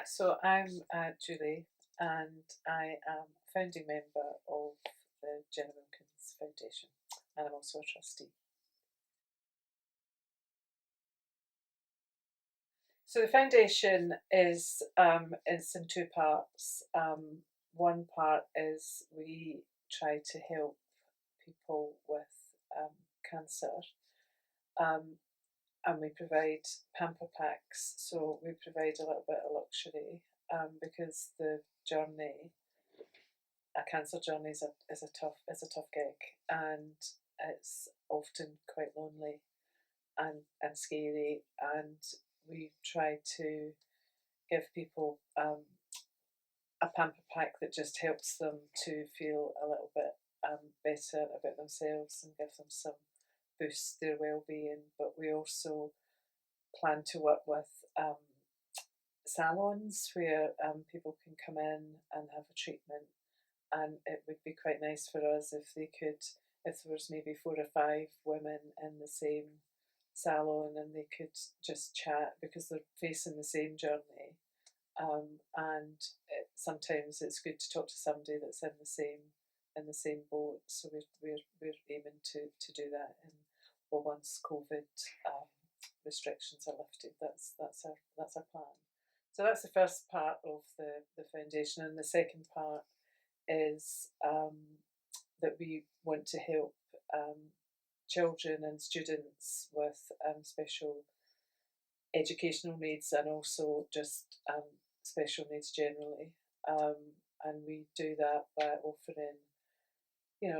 So I'm Julie, and I am a founding member of the Jenna Wilkins Foundation, and I'm also a trustee. So the foundation is it's in two parts. One part is we try to help people with cancer, um, and we provide pamper packs. So we provide a little bit of luxury because the journey a cancer journey is a tough gig, and it's often quite lonely and scary. And we try to give people a pamper pack that just helps them to feel a little bit better about themselves and give them some boost their well-being. But we also plan to work with salons where people can come in and have a treatment, and it would be quite nice for us if if there was maybe 4 or 5 women in the same salon and they could just chat because they're facing the same journey. And sometimes it's good to talk to somebody that's in the same boat. So we're aiming to do that. And well, once COVID restrictions are lifted, that's our plan. So that's the first part of the foundation, and the second part is that we want to help children and students with special educational needs, and also just special needs generally. Um, and we do that by offering,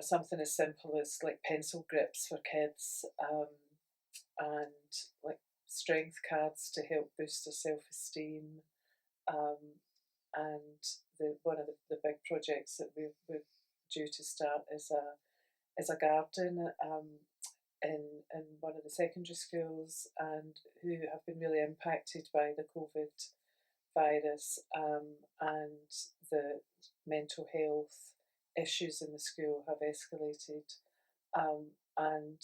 something as simple as like pencil grips for kids, and like strength cards to help boost their self-esteem. Um, and one of the big projects that we're due to start is a garden in one of the secondary schools, and who have been really impacted by the COVID virus, and the mental health issues in the school have escalated, and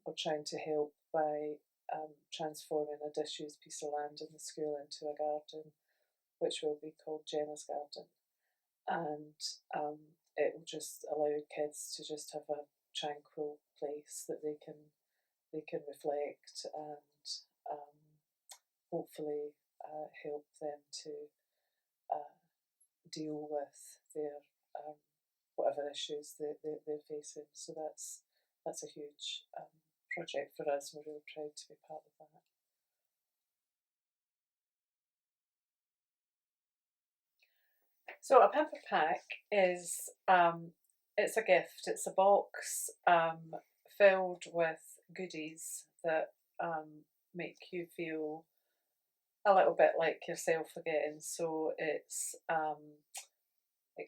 we're trying to help by transforming a disused piece of land in the school into a garden, which will be called Jenna's Garden. And it will just allow kids to just have a tranquil place that they can reflect, and um, hopefully help them to uh, deal with their whatever issues they're facing. So that's a huge project for us. We're really proud to be part of that. So a pamper pack is it's a gift. It's a box filled with goodies that make you feel a little bit like yourself again. So it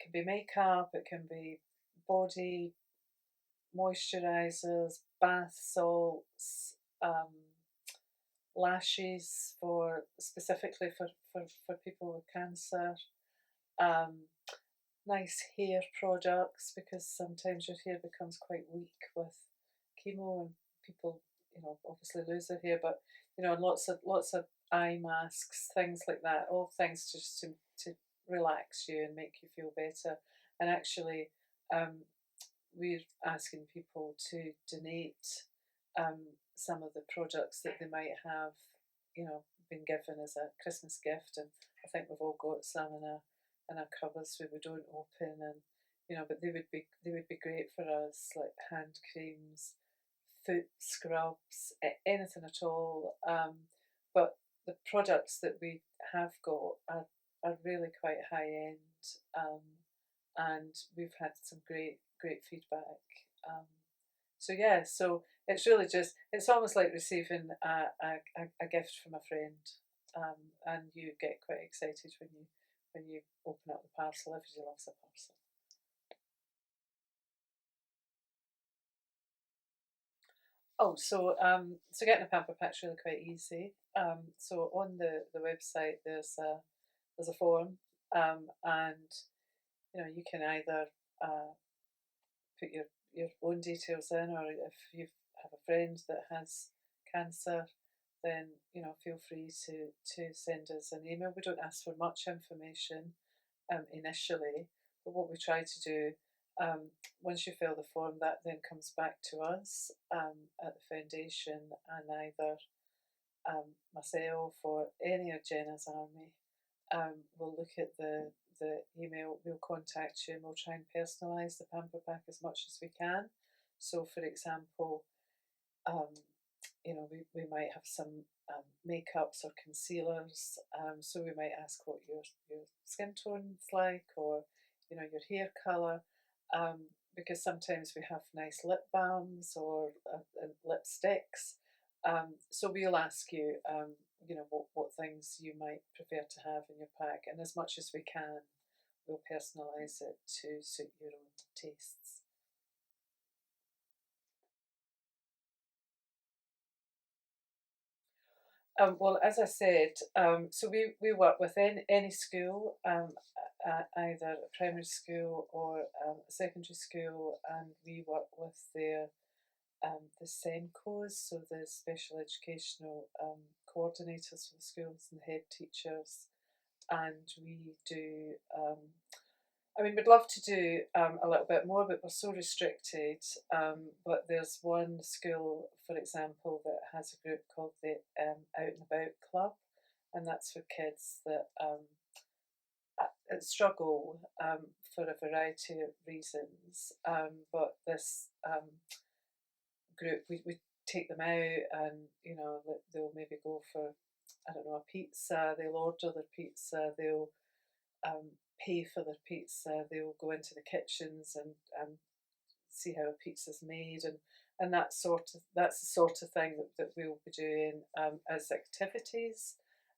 can be makeup, it can be body moisturizers, bath salts, lashes for specifically for people with cancer, um, nice hair products because sometimes your hair becomes quite weak with chemo, and people, obviously lose their hair, but lots of eye masks, things like that, all things just to relax you and make you feel better. And actually, um, we're asking people to donate um, some of the products that they might have, been given as a Christmas gift. And I think we've all got some in our cupboards where we don't open, and but they would be great for us, like hand creams, foot scrubs, anything at all. But the products that we have got are really quite high end, um, and we've had some great feedback. Um, so yeah, so it's almost like receiving a gift from a friend, and you get quite excited when you open up the parcel. Everybody loves a parcel. Oh, so getting a pamper pack's really quite easy. So on the website there's a form, and you can either put your own details in, or if you have a friend that has cancer, then feel free to send us an email. We don't ask for much information initially, but what we try to do, once you fill the form, that then comes back to us at the foundation, and either myself or any of Jenna's army will look at the email, we'll contact you, and we'll try and personalise the pamper pack as much as we can. So, for example, we might have some makeups or concealers, so we might ask what your skin tone's like, or your hair colour, because sometimes we have nice lip balms or lipsticks. So we'll ask you, what things you might prefer to have in your pack, and as much as we can, we'll personalise it to suit your own tastes. Well, as I said, so we work with any school, either a primary school or a secondary school, and we work with the SENCOs, so the special educational coordinators for the schools and head teachers, and we do. We'd love to do a little bit more, but we're so restricted. But there's one school, for example, that has a group called the Out and About Club, and that's for kids that struggle for a variety of reasons. But this group, we take them out, and they'll maybe go for, I don't know, a pizza. They'll order their pizza. They'll pay for their pizza. They'll go into the kitchens and see how a pizza's made, and that's the sort of thing that we'll be doing as activities,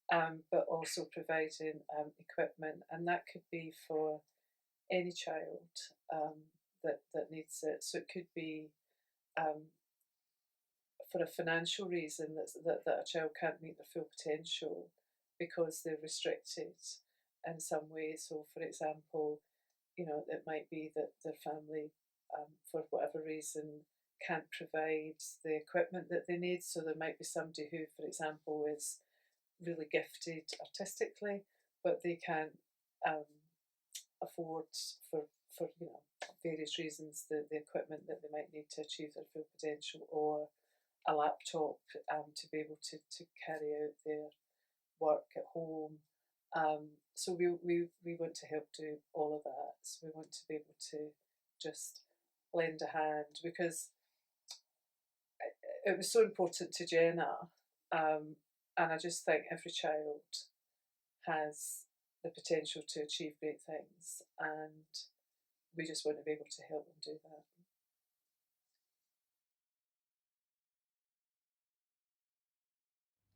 but also providing equipment, and that could be for any child that needs it. So it could be for a financial reason that a child can't meet their full potential because they're restricted in some way. So, for example, it might be that their family, for whatever reason, can't provide the equipment that they need. So there might be somebody who, for example, is really gifted artistically, but they can't afford for various reasons the equipment that they might need to achieve their full potential, or a laptop to be able to carry out their work at home. So we want to help do all of that. So we want to be able to just lend a hand, because it was so important to Jenna, and I just think every child has the potential to achieve great things, and we just want to be able to help them do that.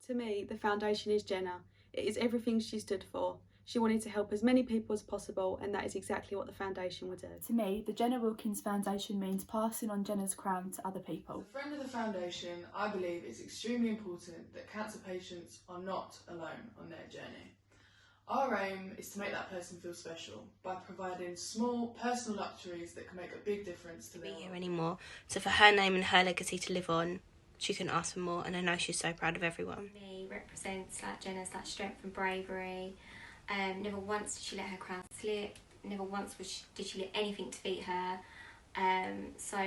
To me, the foundation is Jenna. It is everything she stood for. She wanted to help as many people as possible, and that is exactly what the foundation would do. To me, the Jenna Wilkins Foundation means passing on Jenna's crown to other people. As a friend of the foundation, I believe it's extremely important that cancer patients are not alone on their journey. Our aim is to make that person feel special by providing small personal luxuries that can make a big difference to their life. Here anymore, so for her name and her legacy to live on, she couldn't ask for more, and I know she's so proud of everyone. Me represents Jenna's strength and bravery. Never once did she let her crown slip. Never once did she let anything defeat her. So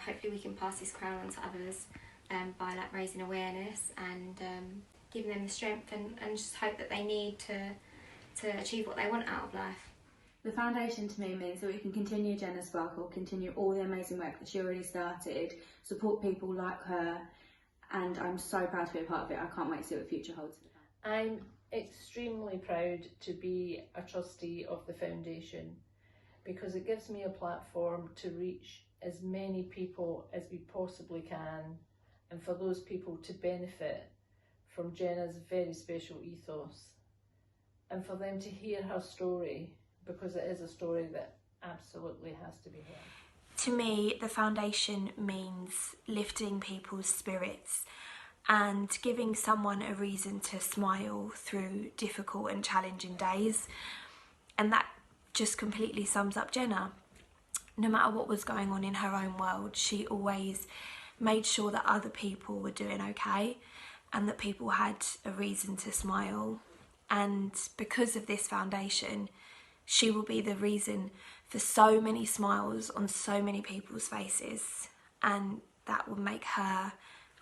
hopefully we can pass this crown on to others by raising awareness and giving them the strength and just hope that they need to achieve what they want out of life. The foundation to me means that we can continue Jenna's sparkle, continue all the amazing work that she already started, support people like her, and I'm so proud to be a part of it. I can't wait to see what the future holds. I'm extremely proud to be a trustee of the foundation, because it gives me a platform to reach as many people as we possibly can, and for those people to benefit from Jenna's very special ethos, and for them to hear her story, because it is a story that absolutely has to be heard. To me, the foundation means lifting people's spirits and giving someone a reason to smile through difficult and challenging days. And that just completely sums up Jenna. No matter what was going on in her own world, she always made sure that other people were doing okay. and that people had a reason to smile. And because of this foundation, she will be the reason for so many smiles on so many people's faces, and that will make her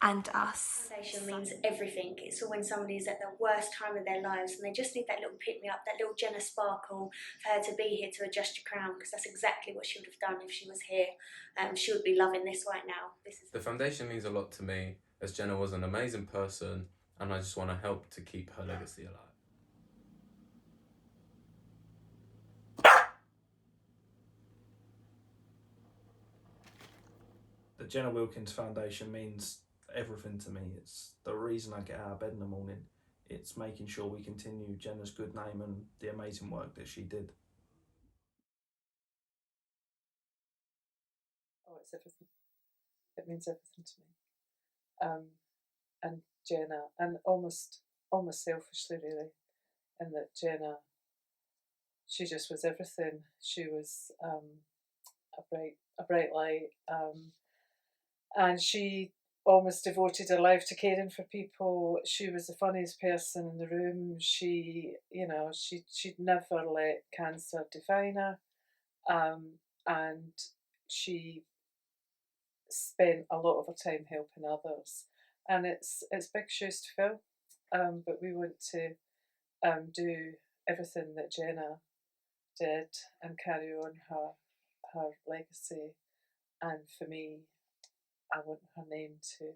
and us. Foundation means everything. It's for when somebody's at the worst time of their lives and they just need that little pick-me-up, that little Jenna sparkle for her to be here to adjust your crown, because that's exactly what she would have done if she was here. She would be loving this right now. The foundation means a lot to me, as Jenna was an amazing person, and I just want to help to keep her legacy alive. The Jenna Wilkins Foundation means everything to me. It's the reason I get out of bed in the morning. It's making sure we continue Jenna's good name and the amazing work that she did. Oh, it's everything. It means everything to me. And Jenna, and almost selfishly really, in that Jenna, she just was everything. She was a bright light, and she almost devoted her life to caring for people. She was the funniest person in the room. She'd never let cancer define her, and she spent a lot of her time helping others. And it's big shoes to fill, but we want to do everything that Jenna did and carry on her legacy. And for me, I want her name to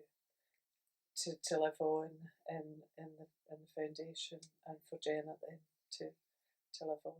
live on in the foundation, and for Jenna then to live on.